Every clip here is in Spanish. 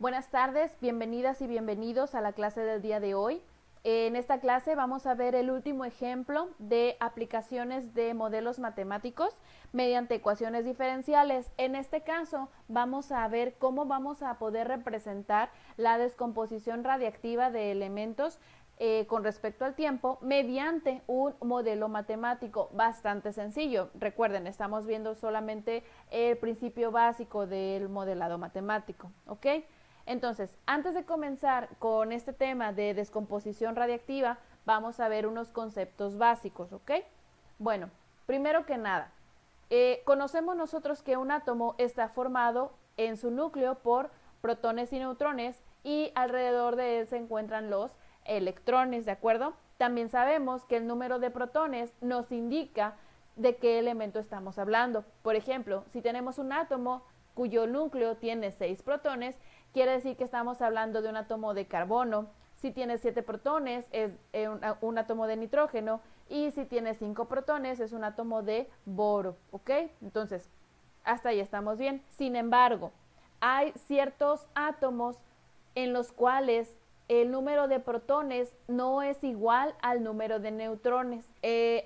Buenas tardes, bienvenidas y bienvenidos a la clase del día de hoy. En esta clase vamos a ver el último ejemplo de aplicaciones de modelos matemáticos mediante ecuaciones diferenciales. En este caso vamos a ver cómo vamos a poder representar la descomposición radiactiva de elementos con respecto al tiempo mediante un modelo matemático bastante sencillo. Recuerden, estamos viendo solamente el principio básico del modelado matemático, ¿ok? Entonces, antes de comenzar con este tema de descomposición radiactiva, vamos a ver unos conceptos básicos, ¿ok? Bueno, primero que nada, conocemos nosotros que un átomo está formado en su núcleo por protones y neutrones y alrededor de él se encuentran los electrones, ¿de acuerdo? También sabemos que el número de protones nos indica de qué elemento estamos hablando. Por ejemplo, si tenemos un átomo cuyo núcleo tiene 6 protones, quiere decir que estamos hablando de un átomo de carbono. Si tiene 7 protones es un átomo de nitrógeno, y si tiene 5 protones es un átomo de boro, ¿ok? Entonces, hasta ahí estamos bien. Sin embargo, hay ciertos átomos en los cuales el número de protones no es igual al número de neutrones.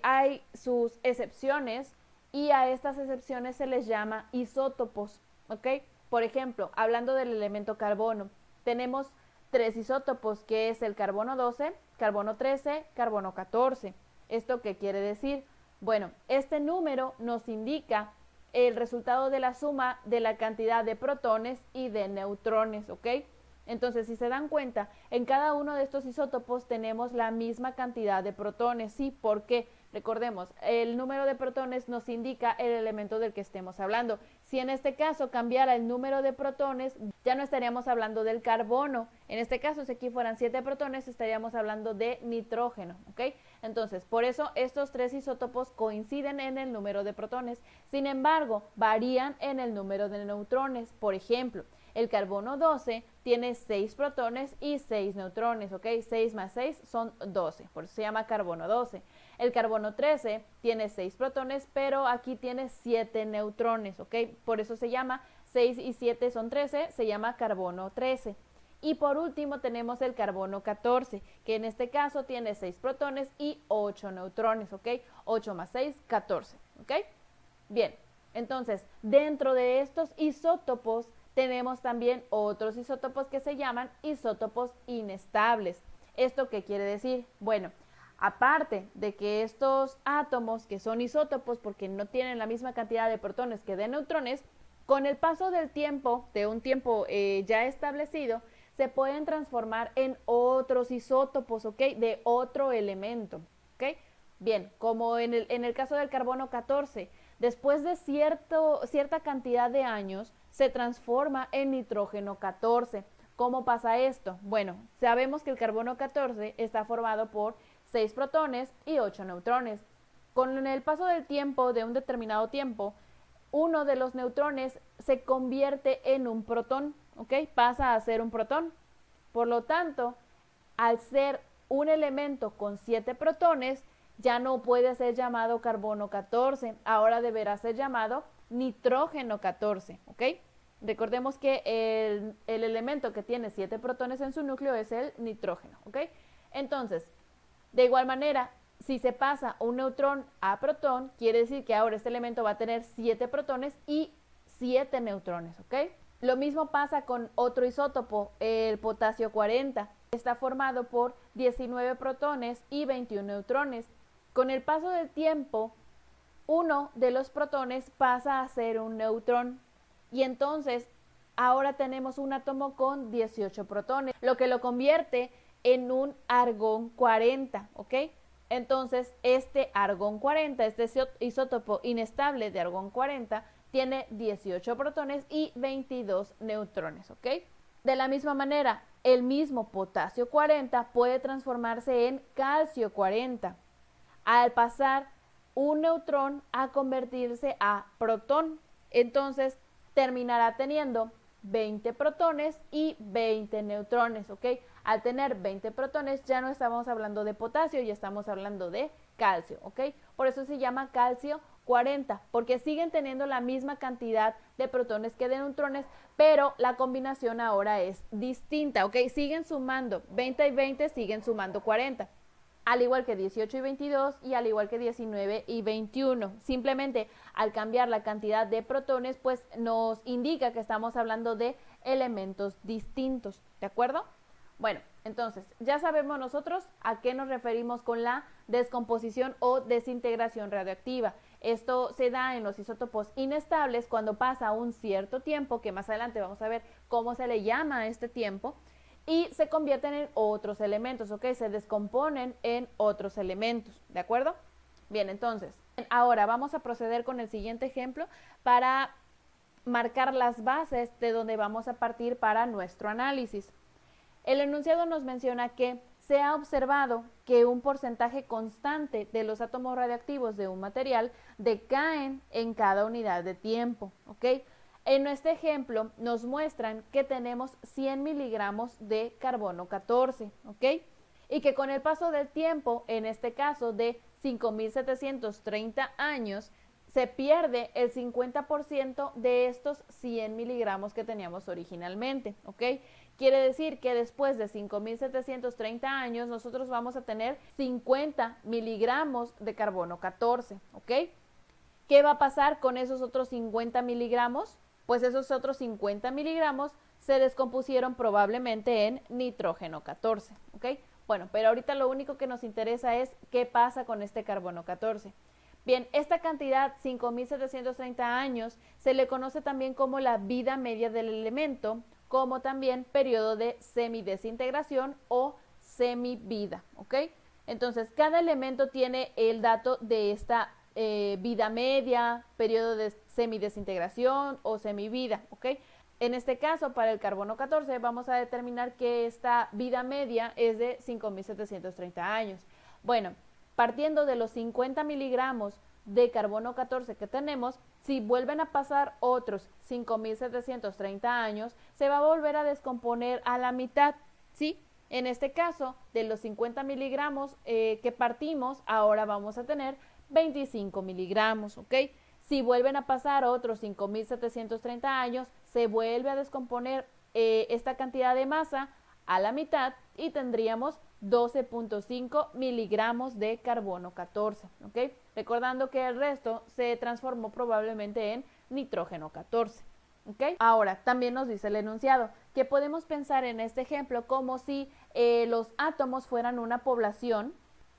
Hay sus excepciones y a estas excepciones se les llama isótopos, ¿ok? Por ejemplo, hablando del elemento carbono, tenemos 3 isótopos, que es el carbono 12, carbono 13, carbono 14. ¿Esto qué quiere decir? Bueno, este número nos indica el resultado de la suma de la cantidad de protones y de neutrones, ¿ok? Entonces, si se dan cuenta, en cada uno de estos isótopos tenemos la misma cantidad de protones. ¿Sí? ¿Por qué? Recordemos, el número de protones nos indica el elemento del que estemos hablando. Si en este caso cambiara el número de protones, ya no estaríamos hablando del carbono. En este caso, si aquí fueran 7 protones, estaríamos hablando de nitrógeno, ¿ok? Entonces, por eso estos 3 isótopos coinciden en el número de protones. Sin embargo, varían en el número de neutrones. Por ejemplo, el carbono 12 tiene 6 protones y 6 neutrones, ¿ok? 6 más 6 son 12, por eso se llama carbono 12. El carbono 13 tiene 6 protones, pero aquí tiene 7 neutrones, ¿ok? Por eso se llama 6 y 7 son 13, se llama carbono 13. Y por último tenemos el carbono 14, que en este caso tiene 6 protones y 8 neutrones, ¿ok? 8 más 6, 14, ¿ok? Bien, entonces, dentro de estos isótopos tenemos también otros isótopos que se llaman isótopos inestables. ¿Esto qué quiere decir? Bueno, aparte de que estos átomos que son isótopos porque no tienen la misma cantidad de protones que de neutrones, con el paso del tiempo, de un tiempo ya establecido, se pueden transformar en otros isótopos, ¿ok? De otro elemento, ¿ok? Bien, como en el caso del carbono 14, después de cierta cantidad de años, se transforma en nitrógeno 14. ¿Cómo pasa esto? Bueno, sabemos que el carbono 14 está formado por 6 protones y 8 neutrones. Con el paso del tiempo, de un determinado tiempo, uno de los neutrones se convierte en un protón, ¿ok? Pasa a ser un protón. Por lo tanto, al ser un elemento con 7 protones, ya no puede ser llamado carbono 14, ahora deberá ser llamado nitrógeno 14, ¿ok? Recordemos que el elemento que tiene 7 protones en su núcleo es el nitrógeno, ¿ok? Entonces, de igual manera, si se pasa un neutrón a protón, quiere decir que ahora este elemento va a tener 7 protones y 7 neutrones, ¿ok? Lo mismo pasa con otro isótopo, el potasio 40. Está formado por 19 protones y 21 neutrones. Con el paso del tiempo, uno de los protones pasa a ser un neutrón y entonces ahora tenemos un átomo con 18 protones, lo que lo convierte en un argón 40, ¿ok? Entonces este argón 40, este isótopo inestable de argón 40, tiene 18 protones y 22 neutrones, ¿ok? De la misma manera, el mismo potasio 40 puede transformarse en calcio 40 al pasar un neutrón a convertirse a protón. Entonces terminará teniendo 20 protones y 20 neutrones, ¿ok? Al tener 20 protones ya no estamos hablando de potasio, ya estamos hablando de calcio, ¿ok? Por eso se llama calcio 40, porque siguen teniendo la misma cantidad de protones que de neutrones, pero la combinación ahora es distinta, ¿ok? Siguen sumando, 20 y 20 siguen sumando 40, al igual que 18 y 22 y al igual que 19 y 21. Simplemente al cambiar la cantidad de protones, pues nos indica que estamos hablando de elementos distintos, ¿de acuerdo? Bueno, entonces ya sabemos nosotros a qué nos referimos con la descomposición o desintegración radioactiva. Esto se da en los isótopos inestables cuando pasa un cierto tiempo, que más adelante vamos a ver cómo se le llama a este tiempo, y se convierten en otros elementos, ¿ok? Se descomponen en otros elementos, ¿de acuerdo? Bien, entonces, ahora vamos a proceder con el siguiente ejemplo para marcar las bases de donde vamos a partir para nuestro análisis. El enunciado nos menciona que se ha observado que un porcentaje constante de los átomos radioactivos de un material decaen en cada unidad de tiempo, ¿ok? En este ejemplo nos muestran que tenemos 100 miligramos de carbono 14, ¿ok? Y que con el paso del tiempo, en este caso de 5.730 años, se pierde el 50% de estos 100 miligramos que teníamos originalmente, ¿ok? Quiere decir que después de 5.730 años nosotros vamos a tener 50 miligramos de carbono 14, ¿ok? ¿Qué va a pasar con esos otros 50 miligramos? Pues esos otros 50 miligramos se descompusieron probablemente en nitrógeno 14, ¿ok? Bueno, pero ahorita lo único que nos interesa es qué pasa con este carbono 14. Bien, esta cantidad, 5.730 años, se le conoce también como la vida media del elemento, como también periodo de semidesintegración o semivida, ¿ok? Entonces, cada elemento tiene el dato de esta vida media, periodo de semidesintegración o semivida, ¿ok? En este caso, para el carbono 14, vamos a determinar que esta vida media es de 5.730 años. Bueno, partiendo de los 50 miligramos de carbono 14 que tenemos, si vuelven a pasar otros 5.730 años, se va a volver a descomponer a la mitad, ¿sí? En este caso, de los 50 miligramos que partimos, ahora vamos a tener 25 miligramos, ¿ok? Si vuelven a pasar otros 5.730 años, se vuelve a descomponer esta cantidad de masa a la mitad y tendríamos 12.5 miligramos de carbono 14, ¿ok? Recordando que el resto se transformó probablemente en nitrógeno 14, ¿ok? Ahora, también nos dice el enunciado que podemos pensar en este ejemplo como si los átomos fueran una población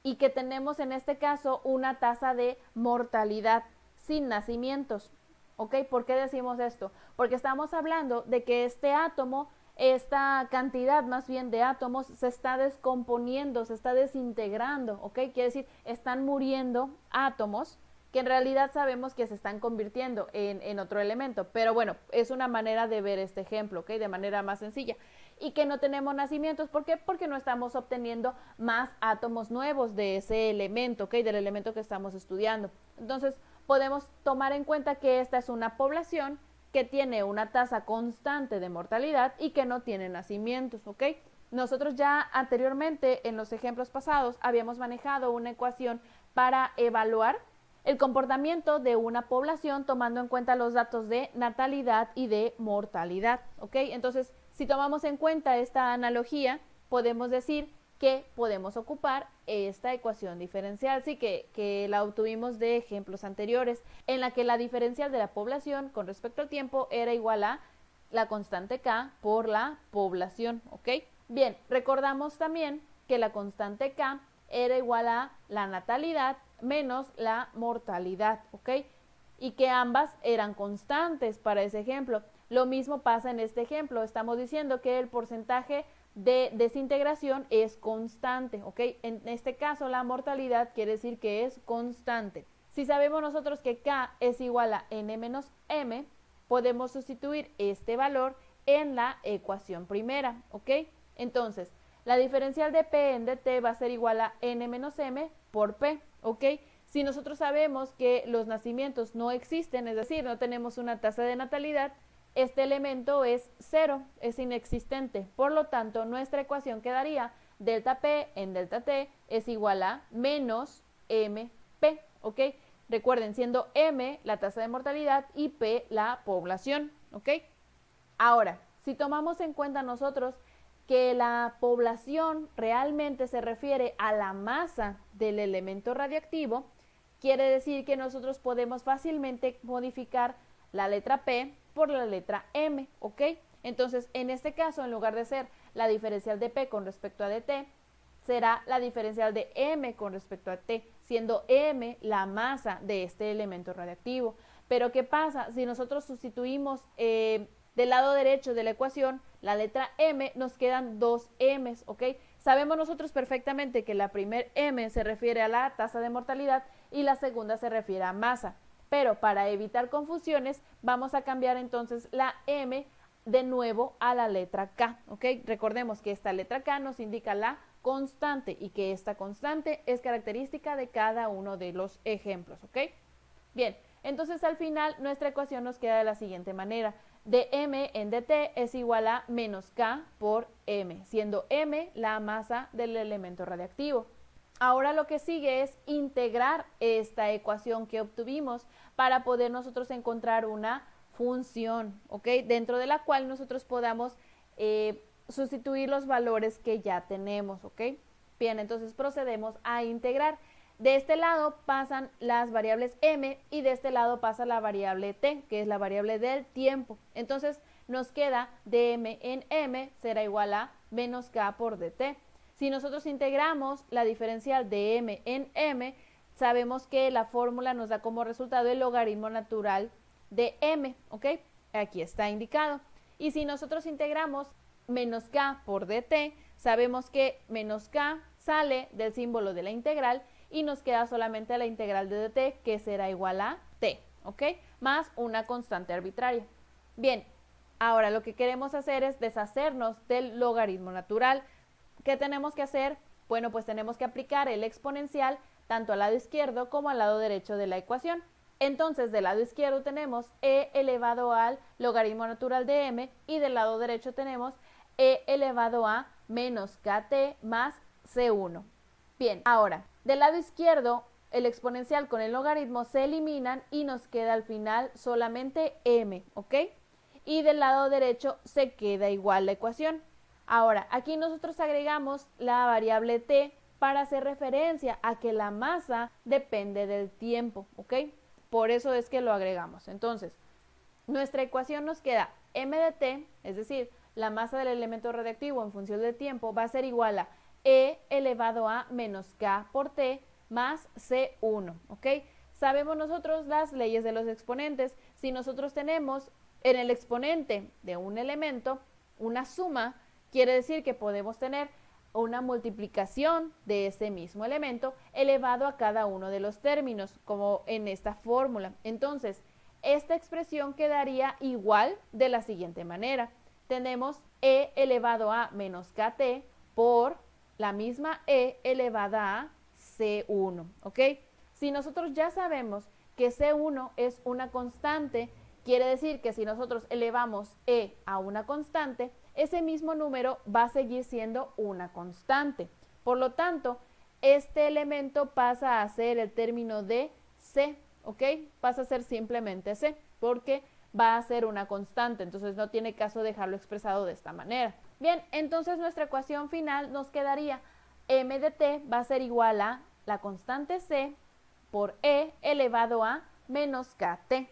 y que tenemos en este caso una tasa de mortalidad sin nacimientos, ¿ok? ¿Por qué decimos esto? Porque estamos hablando de que este átomo, esta cantidad más bien de átomos se está descomponiendo, se está desintegrando, ¿ok? Quiere decir, están muriendo átomos que en realidad sabemos que se están convirtiendo en otro elemento, pero bueno, es una manera de ver este ejemplo, ¿ok? De manera más sencilla. Y que no tenemos nacimientos, ¿por qué? Porque no estamos obteniendo más átomos nuevos de ese elemento, ¿ok? Del elemento que estamos estudiando. Entonces, podemos tomar en cuenta que esta es una población que tiene una tasa constante de mortalidad y que no tiene nacimientos, ¿ok? Nosotros ya anteriormente en los ejemplos pasados habíamos manejado una ecuación para evaluar el comportamiento de una población tomando en cuenta los datos de natalidad y de mortalidad, ¿ok? Entonces, si tomamos en cuenta esta analogía, podemos decir que podemos ocupar esta ecuación diferencial, sí, que la obtuvimos de ejemplos anteriores, en la que la diferencial de la población con respecto al tiempo era igual a la constante K por la población, ¿ok? Bien, recordamos también que la constante K era igual a la natalidad menos la mortalidad, ¿ok? Y que ambas eran constantes para ese ejemplo. Lo mismo pasa en este ejemplo, estamos diciendo que el porcentaje de desintegración es constante, ¿ok? En este caso la mortalidad quiere decir que es constante. Si sabemos nosotros que K es igual a N menos M, podemos sustituir este valor en la ecuación primera, ¿ok? Entonces, la diferencial de P en dt va a ser igual a N menos M por P, ¿ok? Si nosotros sabemos que los nacimientos no existen, es decir, no tenemos una tasa de natalidad, este elemento es cero, es inexistente. Por lo tanto, nuestra ecuación quedaría delta P en delta T es igual a menos MP, ¿ok? Recuerden, siendo M la tasa de mortalidad y P la población, ¿ok? Ahora, si tomamos en cuenta nosotros que la población realmente se refiere a la masa del elemento radiactivo, quiere decir que nosotros podemos fácilmente modificar la letra P por la letra M, ¿ok? Entonces, en este caso, en lugar de ser la diferencial de P con respecto a dt, será la diferencial de M con respecto a T, siendo M la masa de este elemento radiactivo. Pero, ¿qué pasa? Si nosotros sustituimos del lado derecho de la ecuación la letra M, nos quedan dos M's, ¿ok? Sabemos nosotros perfectamente que la primer M se refiere a la tasa de mortalidad y la segunda se refiere a masa. Pero para evitar confusiones, vamos a cambiar entonces la M de nuevo a la letra K, ¿ok? Recordemos que esta letra K nos indica la constante y que esta constante es característica de cada uno de los ejemplos, ¿ok? Bien, entonces al final nuestra ecuación nos queda de la siguiente manera. dm en dt es igual a menos K por M, siendo M la masa del elemento radiactivo. Ahora lo que sigue es integrar esta ecuación que obtuvimos para poder nosotros encontrar una función, ¿ok? Dentro de la cual nosotros podamos sustituir los valores que ya tenemos, ¿ok? Bien, entonces procedemos a integrar. De este lado pasan las variables m y de este lado pasa la variable t, que es la variable del tiempo. Entonces nos queda dm en m será igual a menos k por dt. Si nosotros integramos la diferencial de m en m, sabemos que la fórmula nos da como resultado el logaritmo natural de m, ¿ok? Aquí está indicado. Y si nosotros integramos menos k por dt, sabemos que menos k sale del símbolo de la integral y nos queda solamente la integral de dt, que será igual a t, ¿ok? Más una constante arbitraria. Bien, ahora lo que queremos hacer es deshacernos del logaritmo natural. ¿Qué tenemos que hacer? Bueno, pues tenemos que aplicar el exponencial tanto al lado izquierdo como al lado derecho de la ecuación. Entonces, del lado izquierdo tenemos e elevado al logaritmo natural de m y del lado derecho tenemos e elevado a menos kt más c1. Bien, ahora, del lado izquierdo, el exponencial con el logaritmo se eliminan y nos queda al final solamente m, ¿ok? Y del lado derecho se queda igual la ecuación. Ahora, aquí nosotros agregamos la variable t para hacer referencia a que la masa depende del tiempo, ¿ok? Por eso es que lo agregamos. Entonces, nuestra ecuación nos queda m de t, es decir, la masa del elemento radiactivo en función del tiempo va a ser igual a e elevado a menos k por t más c1, ¿ok? Sabemos nosotros las leyes de los exponentes. Si nosotros tenemos en el exponente de un elemento una suma, quiere decir que podemos tener una multiplicación de ese mismo elemento elevado a cada uno de los términos, como en esta fórmula. Entonces, esta expresión quedaría igual de la siguiente manera. Tenemos e elevado a menos kt por la misma e elevada a c1, ¿ok? Si nosotros ya sabemos que c1 es una constante, quiere decir que si nosotros elevamos e a una constante, ese mismo número va a seguir siendo una constante. Por lo tanto, este elemento pasa a ser el término de c, ¿ok? Pasa a ser simplemente c, porque va a ser una constante, entonces no tiene caso dejarlo expresado de esta manera. Bien, entonces nuestra ecuación final nos quedaría m de t va a ser igual a la constante c por e elevado a menos kt.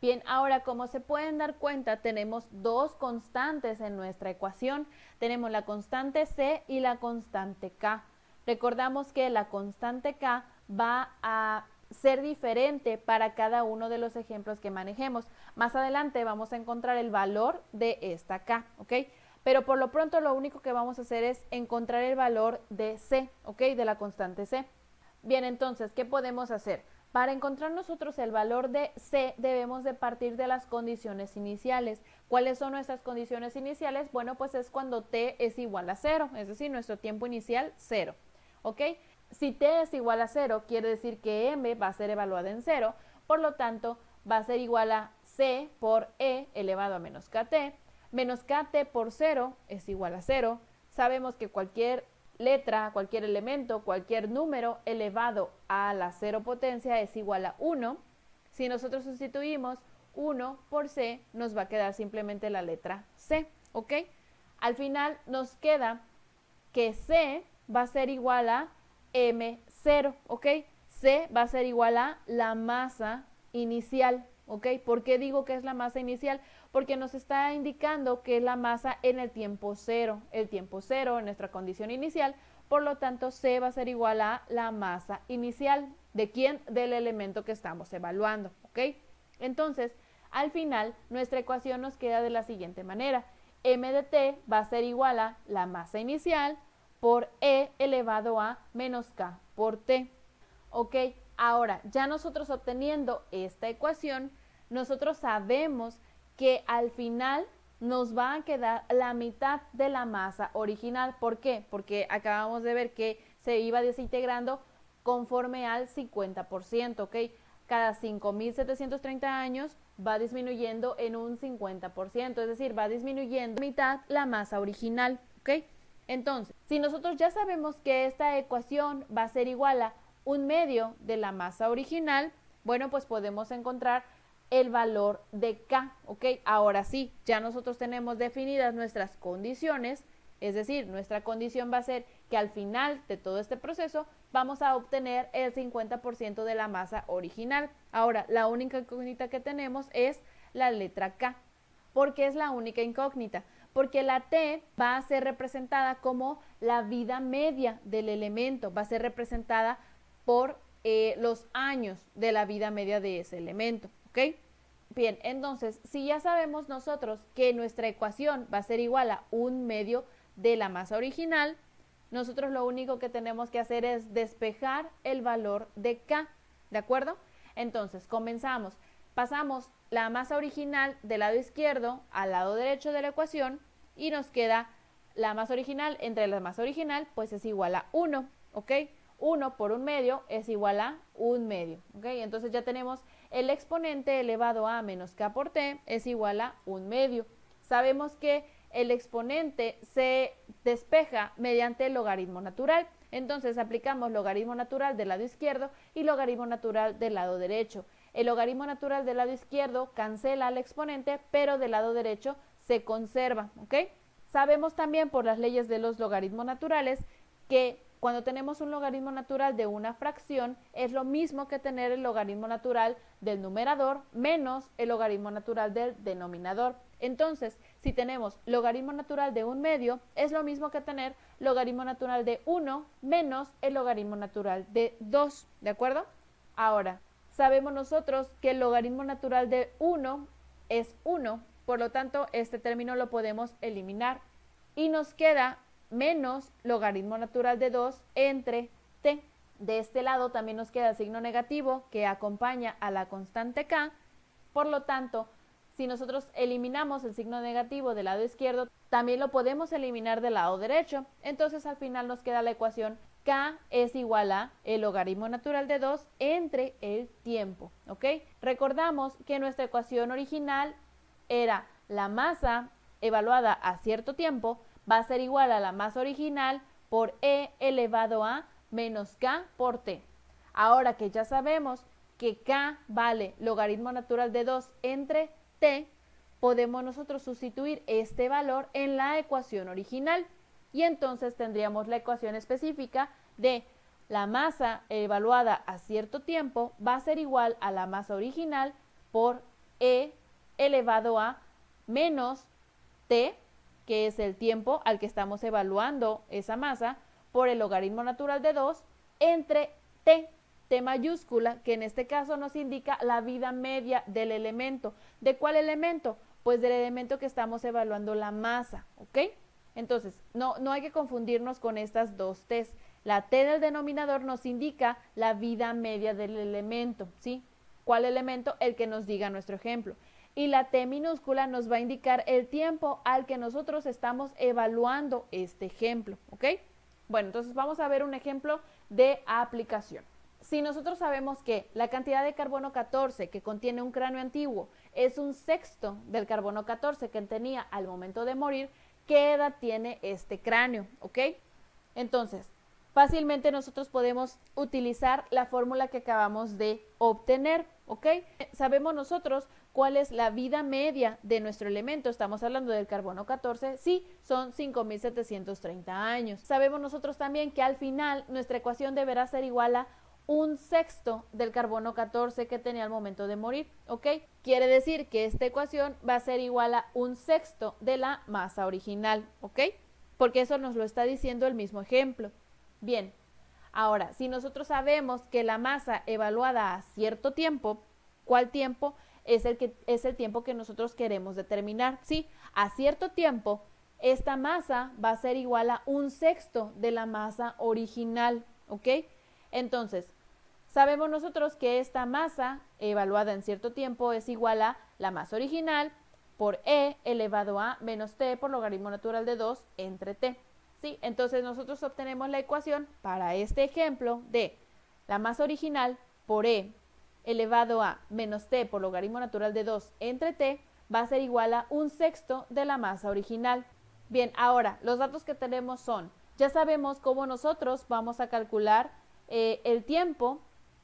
Bien, ahora como se pueden dar cuenta, tenemos dos constantes en nuestra ecuación. Tenemos la constante c y la constante k. Recordamos que la constante k va a ser diferente para cada uno de los ejemplos que manejemos. Más adelante vamos a encontrar el valor de esta k, ¿ok? Pero por lo pronto lo único que vamos a hacer es encontrar el valor de c, ¿ok? De la constante c. Bien, entonces, ¿qué podemos hacer? Para encontrar nosotros el valor de c debemos de partir de las condiciones iniciales. ¿Cuáles son nuestras condiciones iniciales? Bueno, pues es cuando t es igual a 0, es decir, nuestro tiempo inicial 0, ¿ok? Si t es igual a 0, quiere decir que m va a ser evaluada en 0, por lo tanto, va a ser igual a c por e elevado a menos kt. Menos kt por 0 es igual a 0. Sabemos que cualquier letra, cualquier elemento, cualquier número elevado a la cero potencia es igual a 1. Si nosotros sustituimos 1 por C, nos va a quedar simplemente la letra C, ¿ok? Al final nos queda que C va a ser igual a M0, ¿ok? C va a ser igual a la masa inicial, ¿ok? ¿Por qué digo que es la masa inicial? Porque nos está indicando que es la masa en el tiempo cero en nuestra condición inicial, por lo tanto C va a ser igual a la masa inicial. ¿De quién? Del elemento que estamos evaluando, ¿ok? Entonces, al final, nuestra ecuación nos queda de la siguiente manera. M de T va a ser igual a la masa inicial por E elevado a menos K por T. ¿Ok? Ahora, ya nosotros obteniendo esta ecuación, nosotros sabemos que al final nos va a quedar la mitad de la masa original. ¿Por qué? Porque acabamos de ver que se iba desintegrando conforme al 50%, ¿ok? Cada 5.730 años va disminuyendo en un 50%, es decir, va disminuyendo mitad la masa original, ¿ok? Entonces, si nosotros ya sabemos que esta ecuación va a ser igual a 1/2 de la masa original, bueno, pues podemos encontrar el valor de K, ¿ok? Ahora sí, ya nosotros tenemos definidas nuestras condiciones, es decir, nuestra condición va a ser que al final de todo este proceso vamos a obtener el 50% de la masa original. Ahora, la única incógnita que tenemos es la letra K. ¿Por qué es la única incógnita? Porque la T va a ser representada como la vida media del elemento, va a ser representada por los años de la vida media de ese elemento, ¿ok? Bien, entonces, si ya sabemos nosotros que nuestra ecuación va a ser igual a 1/2 de la masa original, nosotros lo único que tenemos que hacer es despejar el valor de K, ¿de acuerdo? Entonces, comenzamos. Pasamos la masa original del lado izquierdo al lado derecho de la ecuación y nos queda la masa original entre la masa original, pues es igual a 1, ¿ok? 1 por 1/2 es igual a 1/2, ¿ok? Entonces ya tenemos el exponente elevado a menos K por T es igual a 1/2. Sabemos que el exponente se despeja mediante el logaritmo natural. Entonces aplicamos logaritmo natural del lado izquierdo y logaritmo natural del lado derecho. El logaritmo natural del lado izquierdo cancela al exponente, pero del lado derecho se conserva, ¿ok? Sabemos también por las leyes de los logaritmos naturales que cuando tenemos un logaritmo natural de una fracción es lo mismo que tener el logaritmo natural del numerador menos el logaritmo natural del denominador. Entonces, si tenemos logaritmo natural de 1/2, es lo mismo que tener logaritmo natural de 1 menos el logaritmo natural de 2, ¿de acuerdo? Ahora, sabemos nosotros que el logaritmo natural de 1 es 1, por lo tanto, este término lo podemos eliminar y nos queda menos logaritmo natural de 2 entre T. De este lado también nos queda el signo negativo que acompaña a la constante K. Por lo tanto, si nosotros eliminamos el signo negativo del lado izquierdo, también lo podemos eliminar del lado derecho. Entonces al final nos queda la ecuación K es igual a el logaritmo natural de 2 entre el tiempo, ¿ok? Recordamos que nuestra ecuación original era la masa evaluada a cierto tiempo va a ser igual a la masa original por E elevado a menos K por T. Ahora que ya sabemos que K vale logaritmo natural de 2 entre T, podemos nosotros sustituir este valor en la ecuación original y entonces tendríamos la ecuación específica de la masa evaluada a cierto tiempo va a ser igual a la masa original por E elevado a menos T, que es el tiempo al que estamos evaluando esa masa, por el logaritmo natural de 2 entre T, T mayúscula, que en este caso nos indica la vida media del elemento. ¿De cuál elemento? Pues del elemento que estamos evaluando la masa, ¿ok? Entonces, no hay que confundirnos con estas dos T's. La T del denominador nos indica la vida media del elemento, ¿sí? ¿Cuál elemento? El que nos diga nuestro ejemplo. Y la T minúscula nos va a indicar el tiempo al que nosotros estamos evaluando este ejemplo, ¿ok? Bueno, entonces vamos a ver un ejemplo de aplicación. Si nosotros sabemos que la cantidad de carbono 14 que contiene un cráneo antiguo es 1/6 del carbono 14 que tenía al momento de morir, ¿qué edad tiene este cráneo? ¿Ok? Entonces, fácilmente nosotros podemos utilizar la fórmula que acabamos de obtener, ¿ok? Sabemos nosotros cuál es la vida media de nuestro elemento. Estamos hablando del carbono 14, sí, son 5.730 años. Sabemos nosotros también que al final nuestra ecuación deberá ser igual a un sexto del carbono 14 que tenía al momento de morir, ¿ok? Quiere decir que esta ecuación va a ser igual a un sexto de la masa original, ¿ok? Porque eso nos lo está diciendo el mismo ejemplo. Bien, ahora, si nosotros sabemos que la masa evaluada a cierto tiempo, ¿cuál tiempo? Es el tiempo que nosotros queremos determinar. Sí, a cierto tiempo, esta masa va a ser igual a un sexto de la masa original, ¿ok? Entonces, sabemos nosotros que esta masa evaluada en cierto tiempo es igual a la masa original por E elevado a menos T por logaritmo natural de 2 entre T. ¿Sí? Entonces nosotros obtenemos la ecuación para este ejemplo de la masa original por E elevado a menos T por logaritmo natural de 2 entre T va a ser igual a un sexto de la masa original. Bien, ahora los datos que tenemos son, ya sabemos cómo nosotros vamos a calcular el tiempo.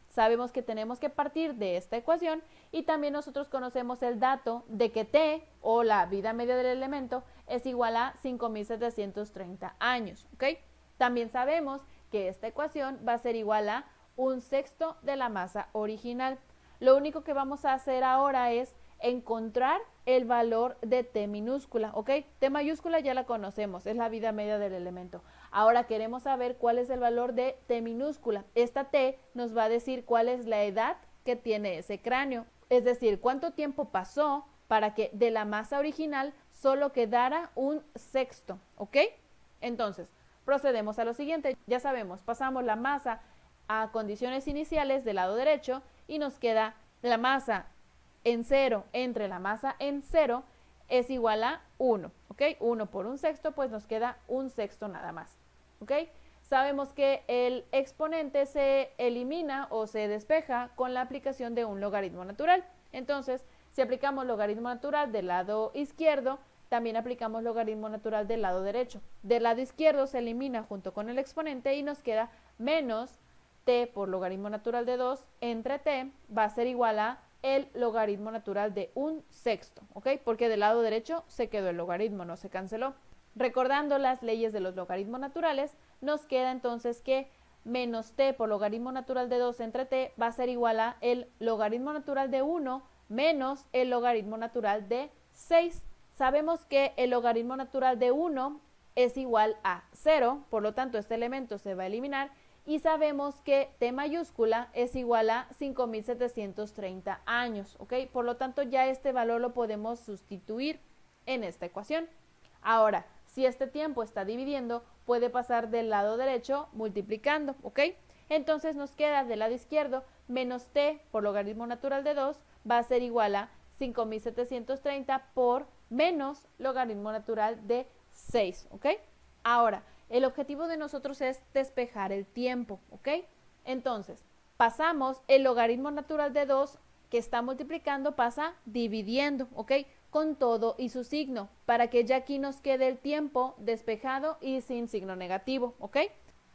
Sabemos que tenemos que partir de esta ecuación y también nosotros conocemos el dato de que T, o la vida media del elemento, es igual a 5.730 años, ¿ok? También sabemos que esta ecuación va a ser igual a un sexto de la masa original. Lo único que vamos a hacer ahora es encontrar el valor de T minúscula, ¿ok? T mayúscula ya la conocemos, es la vida media del elemento. Ahora queremos saber cuál es el valor de T minúscula. Esta T nos va a decir cuál es la edad que tiene ese cráneo, es decir, cuánto tiempo pasó para que de la masa original solo quedara un sexto, ¿ok? Entonces, procedemos a lo siguiente. Ya sabemos, pasamos la masa a condiciones iniciales del lado derecho y nos queda la masa en 0 entre la masa en 0 es igual a 1, ¿ok? 1 por un sexto, pues nos queda un sexto nada más, ¿ok? Sabemos que el exponente se elimina o se despeja con la aplicación de un logaritmo natural. Entonces, si aplicamos logaritmo natural del lado izquierdo, también aplicamos logaritmo natural del lado derecho. Del lado izquierdo se elimina junto con el exponente y nos queda menos T por logaritmo natural de 2 entre T va a ser igual a el logaritmo natural de un sexto, ¿ok? Porque del lado derecho se quedó el logaritmo, no se canceló. Recordando las leyes de los logaritmos naturales, nos queda entonces que menos T por logaritmo natural de 2 entre T va a ser igual a el logaritmo natural de 1 menos el logaritmo natural de 6. Sabemos que el logaritmo natural de 1 es igual a 0, por lo tanto este elemento se va a eliminar y sabemos que T mayúscula es igual a 5.730 años, ¿ok? Por lo tanto ya este valor lo podemos sustituir en esta ecuación. Ahora, si este tiempo está dividiendo, puede pasar del lado derecho multiplicando, ¿ok? Entonces nos queda del lado izquierdo menos T por logaritmo natural de 2 va a ser igual a 5.730 por menos logaritmo natural de 6, ¿ok? Ahora, el objetivo de nosotros es despejar el tiempo, ¿ok? Entonces, pasamos el logaritmo natural de 2 que está multiplicando, pasa dividiendo, ¿ok? Con todo y su signo, para que ya aquí nos quede el tiempo despejado y sin signo negativo, ¿ok?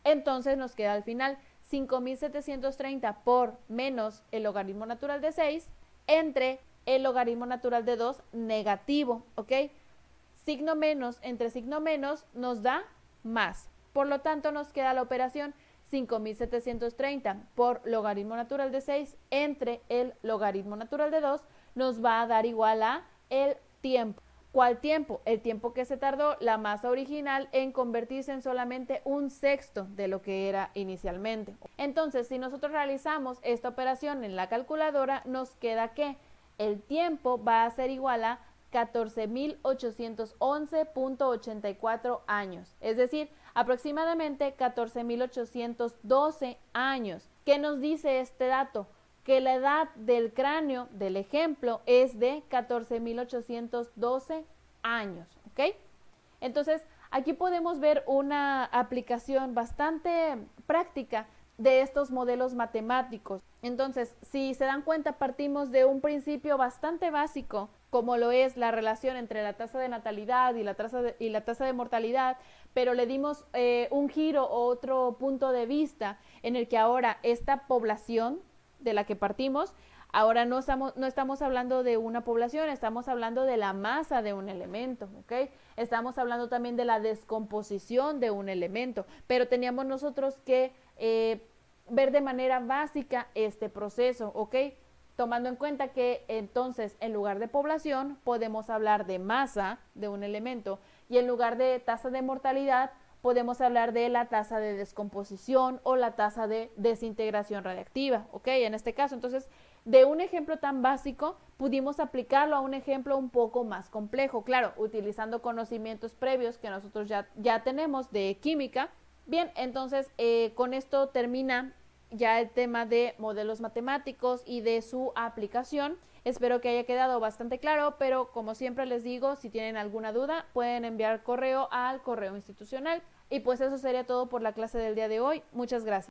Entonces nos queda al final 5.730 por menos el logaritmo natural de 6 entre el logaritmo natural de 2 negativo, ¿ok? Signo menos entre signo menos nos da más. Por lo tanto, nos queda la operación 5.730 por logaritmo natural de 6 entre el logaritmo natural de 2 nos va a dar igual a el tiempo. ¿Cuál tiempo? El tiempo que se tardó la masa original en convertirse en solamente un sexto de lo que era inicialmente. Entonces, si nosotros realizamos esta operación en la calculadora, nos queda que el tiempo va a ser igual a 14.811.84 años, es decir, aproximadamente 14.812 años. ¿Qué nos dice este dato? Que la edad del cráneo del ejemplo es de 14.812 años, ¿ok? Entonces, aquí podemos ver una aplicación bastante práctica de estos modelos matemáticos. Entonces, si se dan cuenta, partimos de un principio bastante básico como lo es la relación entre la tasa de natalidad y la tasa de mortalidad, pero le dimos un giro o otro punto de vista en el que ahora esta población de la que partimos, ahora no estamos hablando de una población, estamos hablando de la masa de un elemento, ¿ok? Estamos hablando también de la descomposición de un elemento, pero teníamos nosotros que ver de manera básica este proceso, ¿ok? Tomando en cuenta que entonces en lugar de población podemos hablar de masa de un elemento y en lugar de tasa de mortalidad podemos hablar de la tasa de descomposición o la tasa de desintegración radiactiva, ¿ok? En este caso, entonces, de un ejemplo tan básico pudimos aplicarlo a un ejemplo un poco más complejo, claro, utilizando conocimientos previos que nosotros ya tenemos de química. Bien, entonces con esto termina ya el tema de modelos matemáticos y de su aplicación. Espero que haya quedado bastante claro, pero como siempre les digo, si tienen alguna duda, pueden enviar correo al correo institucional. Y pues eso sería todo por la clase del día de hoy. Muchas gracias.